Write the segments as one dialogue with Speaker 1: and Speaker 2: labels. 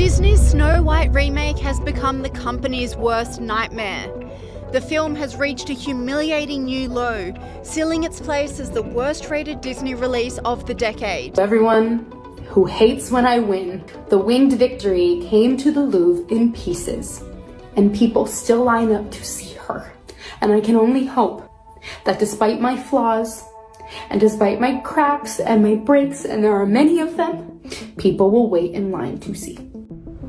Speaker 1: Disney's Snow White remake has become the company's worst nightmare. The film has reached a humiliating new low, sealing its place as the worst-rated Disney release of the decade.
Speaker 2: Everyone who hates when I win, the winged victory came to the Louvre in pieces, and people still line up to see her. And I can only hope that despite my flaws, and despite my cracks and my breaks, and there are many of them, people will wait in line to see.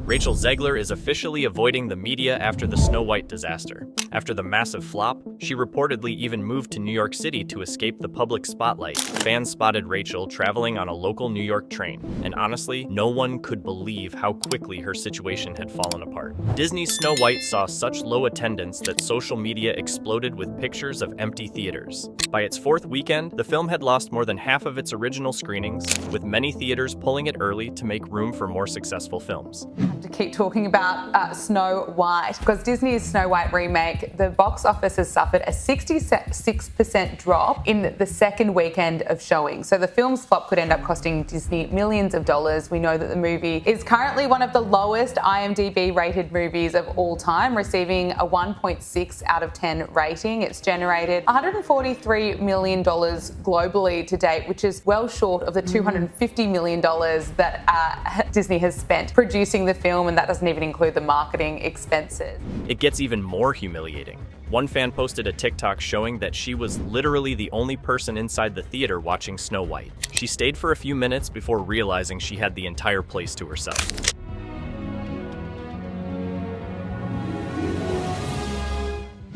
Speaker 3: Rachel Zegler is officially avoiding the media after the Snow White disaster. After the massive flop, she reportedly even moved to New York City to escape the public spotlight. Fans spotted Rachel traveling on a local New York train, and honestly, no one could believe how quickly her situation had fallen apart. Disney's Snow White saw such low attendance that social media exploded with pictures of empty theaters. By its fourth weekend, the film had lost more than half of its original screenings, with many theaters pulling it early to make room for more successful films.
Speaker 4: To keep talking about Snow White, because Disney's Snow White remake, the box office has suffered a 66% drop in the second weekend of showing. So the film's flop could end up costing Disney millions of dollars. We know that the movie is currently one of the lowest IMDb rated movies of all time, receiving a 1.6 out of 10 rating. It's generated $143 million globally to date, which is well short of the $250 million that Disney has spent producing the film, and that doesn't even include the marketing expenses.
Speaker 3: It gets even more humiliating. One fan posted a TikTok showing that she was literally the only person inside the theater watching Snow White. She stayed for a few minutes before realizing she had the entire place to herself.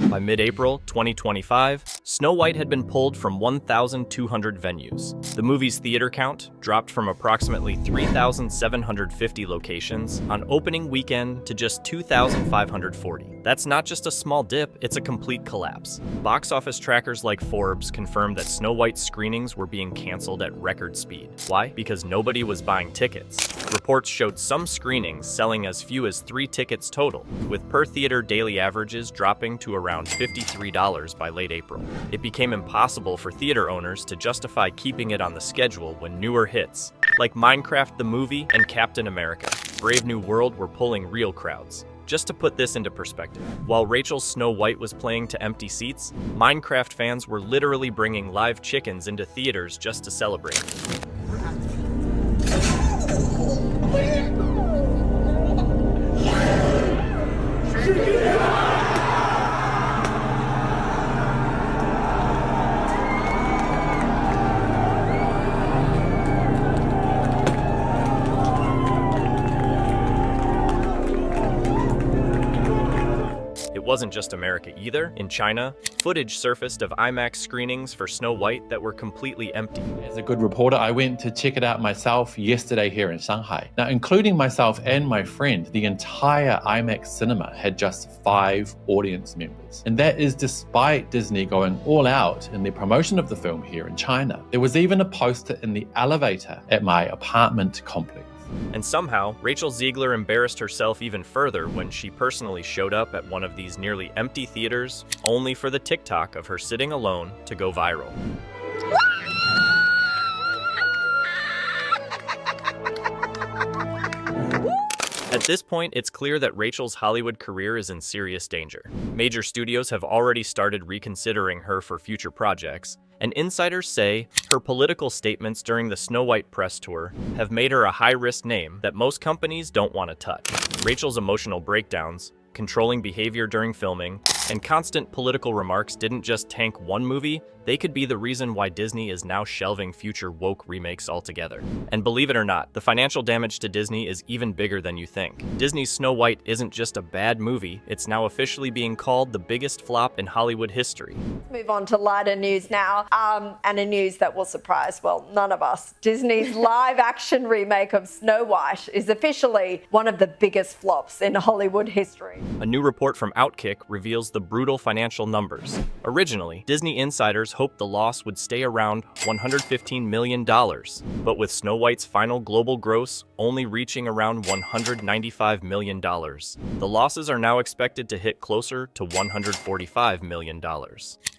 Speaker 3: By mid-April 2025, Snow White had been pulled from 1,200 venues. The movie's theater count dropped from approximately 3,750 locations on opening weekend to just 2,540. That's not just a small dip, it's a complete collapse. Box office trackers like Forbes confirmed that Snow White's screenings were being canceled at record speed. Why? Because nobody was buying tickets. Reports showed some screenings selling as few as 3 tickets total, with per-theater daily averages dropping to around $53 by late April. It became impossible for theater owners to justify keeping it on the schedule when newer hits, like Minecraft the movie and Captain America, Brave New World, were pulling real crowds. Just to put this into perspective, while Rachel's Snow White was playing to empty seats, Minecraft fans were literally bringing live chickens into theaters just to celebrate. It wasn't just America either. In China, footage surfaced of IMAX screenings for Snow White that were completely empty.
Speaker 5: As a good reporter, I went to check it out myself yesterday here in Shanghai. Now, including myself and my friend, the entire IMAX cinema had just 5 audience members. And that is despite Disney going all out in their promotion of the film here in China. There was even a poster in the elevator at my apartment complex.
Speaker 3: And somehow, Rachel Zegler embarrassed herself even further when she personally showed up at one of these nearly empty theaters, only for the TikTok of her sitting alone to go viral. At this point, it's clear that Rachel's Hollywood career is in serious danger. Major studios have already started reconsidering her for future projects, and insiders say her political statements during the Snow White press tour have made her a high-risk name that most companies don't want to touch. Rachel's emotional breakdowns, controlling behavior during filming, and constant political remarks didn't just tank one movie, they could be the reason why Disney is now shelving future woke remakes altogether. And believe it or not, the financial damage to Disney is even bigger than you think. Disney's Snow White isn't just a bad movie, it's now officially being called the biggest flop in Hollywood history.
Speaker 6: Move on to lighter news now, and a news that will surprise, well, none of us. Disney's live-action remake of Snow White is officially one of the biggest flops in Hollywood history.
Speaker 3: A new report from Outkick reveals the brutal financial numbers. Originally, Disney insiders hoped the loss would stay around $115 million, but with Snow White's final global gross only reaching around $195 million, the losses are now expected to hit closer to $145 million.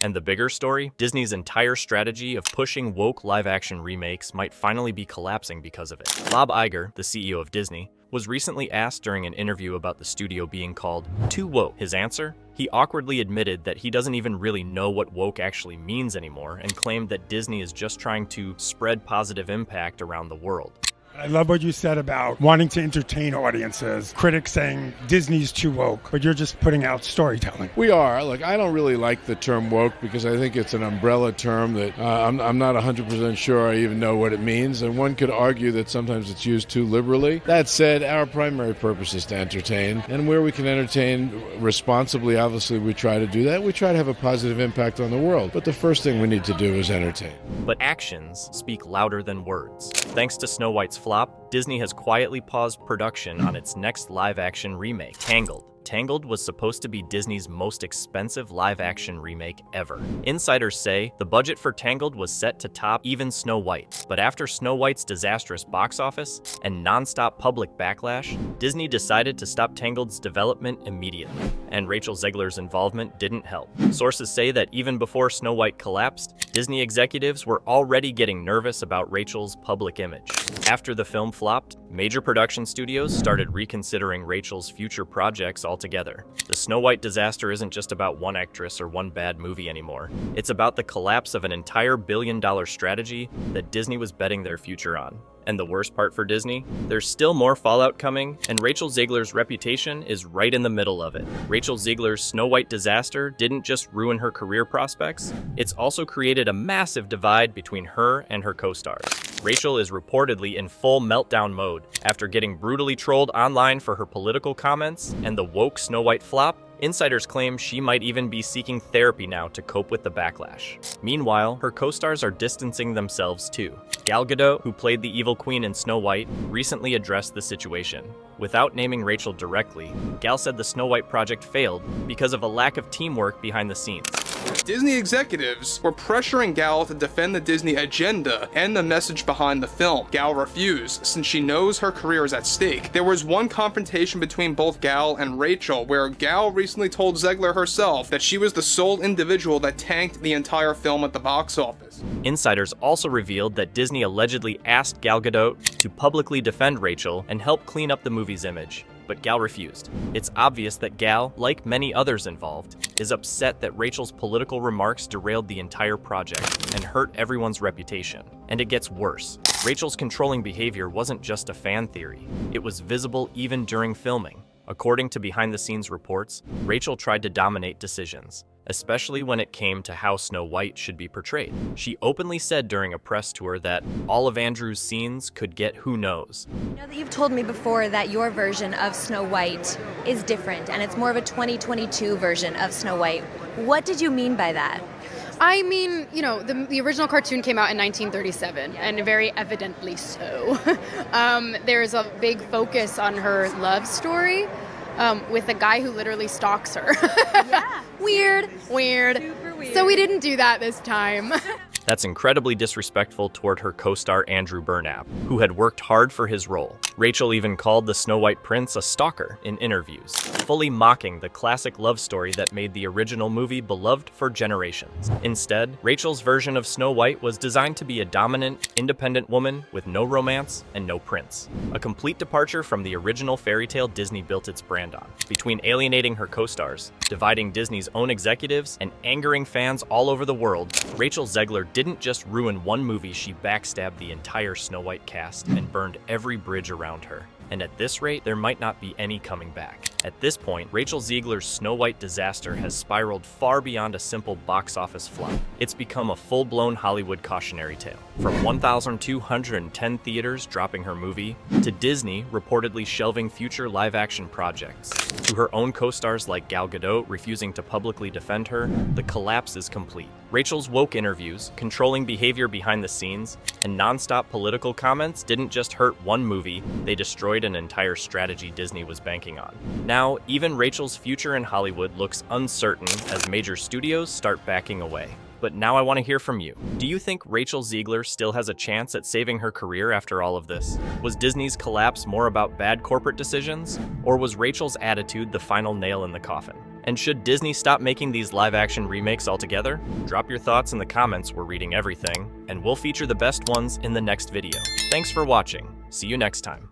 Speaker 3: And the bigger story? Disney's entire strategy of pushing woke live-action remakes might finally be collapsing because of it. Bob Iger, the CEO of Disney, was recently asked during an interview about the studio being called too woke. His answer? He awkwardly admitted that he doesn't even really know what woke actually means anymore and claimed that Disney is just trying to spread positive impact around the world.
Speaker 7: I love what you said about wanting to entertain audiences. Critics saying Disney's too woke, but you're just putting out storytelling.
Speaker 8: We are. Look, I don't really like the term woke because I think it's an umbrella term that I'm not 100% sure I even know what it means, and one could argue that sometimes it's used too liberally. That said, our primary purpose is to entertain, and where we can entertain responsibly, obviously we try to do that. We try to have a positive impact on the world, but the first thing we need to do is entertain.
Speaker 3: But actions speak louder than words. Thanks to Snow White's flop, Disney has quietly paused production on its next live-action remake, Tangled. Tangled was supposed to be Disney's most expensive live-action remake ever. Insiders say the budget for Tangled was set to top even Snow White, but after Snow White's disastrous box office and non-stop public backlash, Disney decided to stop Tangled's development immediately, and Rachel Zegler's involvement didn't help. Sources say that even before Snow White collapsed, Disney executives were already getting nervous about Rachel's public image. After the film flopped, major production studios started reconsidering Rachel's future projects altogether. The Snow White disaster isn't just about one actress or one bad movie anymore. It's about the collapse of an entire billion-dollar strategy that Disney was betting their future on. And the worst part for Disney? There's still more fallout coming, and Rachel Zegler's reputation is right in the middle of it. Rachel Zegler's Snow White disaster didn't just ruin her career prospects, it's also created a massive divide between her and her co-stars. Rachel is reportedly in full meltdown mode after getting brutally trolled online for her political comments and the woke Snow White flop. Insiders claim she might even be seeking therapy now to cope with the backlash. Meanwhile, her co-stars are distancing themselves too. Gal Gadot, who played the evil queen in Snow White, recently addressed the situation. Without naming Rachel directly, Gal said the Snow White project failed because of a lack of teamwork behind the scenes.
Speaker 9: Disney executives were pressuring Gal to defend the Disney agenda and the message behind the film. Gal refused, since she knows her career is at stake. There was one confrontation between both Gal and Rachel, where Gal recently told Zegler herself that she was the sole individual that tanked the entire film at the box office.
Speaker 3: Insiders also revealed that Disney allegedly asked Gal Gadot to publicly defend Rachel and help clean up the movie's image, but Gal refused. It's obvious that Gal, like many others involved, is upset that Rachel's political remarks derailed the entire project and hurt everyone's reputation. And it gets worse. Rachel's controlling behavior wasn't just a fan theory. It was visible even during filming. According to behind-the-scenes reports, Rachel tried to dominate decisions, especially when it came to how Snow White should be portrayed. She openly said during a press tour that all of Andrew's scenes could get who knows.
Speaker 10: I know that you've told me before that your version of Snow White is different, and it's more of a 2022 version of Snow White. What did you mean by that?
Speaker 2: I mean, you know, the original cartoon came out in 1937, and very evidently so. There's a big focus on her love story with a guy who literally stalks her.
Speaker 10: Yeah.
Speaker 2: Weird.
Speaker 10: Super weird.
Speaker 2: So we didn't do that this time.
Speaker 3: That's incredibly disrespectful toward her co-star Andrew Burnap, who had worked hard for his role. Rachel even called the Snow White prince a stalker in interviews, fully mocking the classic love story that made the original movie beloved for generations. Instead, Rachel's version of Snow White was designed to be a dominant, independent woman with no romance and no prince. A complete departure from the original fairy tale Disney built its brand on. Between alienating her co-stars, dividing Disney's own executives, and angering fans all over the world, Rachel Zegler didn't just ruin one movie, she backstabbed the entire Snow White cast and burned every bridge around her. And at this rate, there might not be any coming back. At this point, Rachel Zegler's Snow White disaster has spiraled far beyond a simple box office flop. It's become a full-blown Hollywood cautionary tale. From 1,210 theaters dropping her movie, to Disney reportedly shelving future live-action projects, to her own co-stars like Gal Gadot refusing to publicly defend her, the collapse is complete. Rachel's woke interviews, controlling behavior behind the scenes, and non-stop political comments didn't just hurt one movie, they destroyed an entire strategy Disney was banking on. Now, even Rachel's future in Hollywood looks uncertain as major studios start backing away. But now I want to hear from you. Do you think Rachel Zegler still has a chance at saving her career after all of this? Was Disney's collapse more about bad corporate decisions? Or was Rachel's attitude the final nail in the coffin? And should Disney stop making these live-action remakes altogether? Drop your thoughts in the comments, we're reading everything, and we'll feature the best ones in the next video. Thanks for watching. See you next time.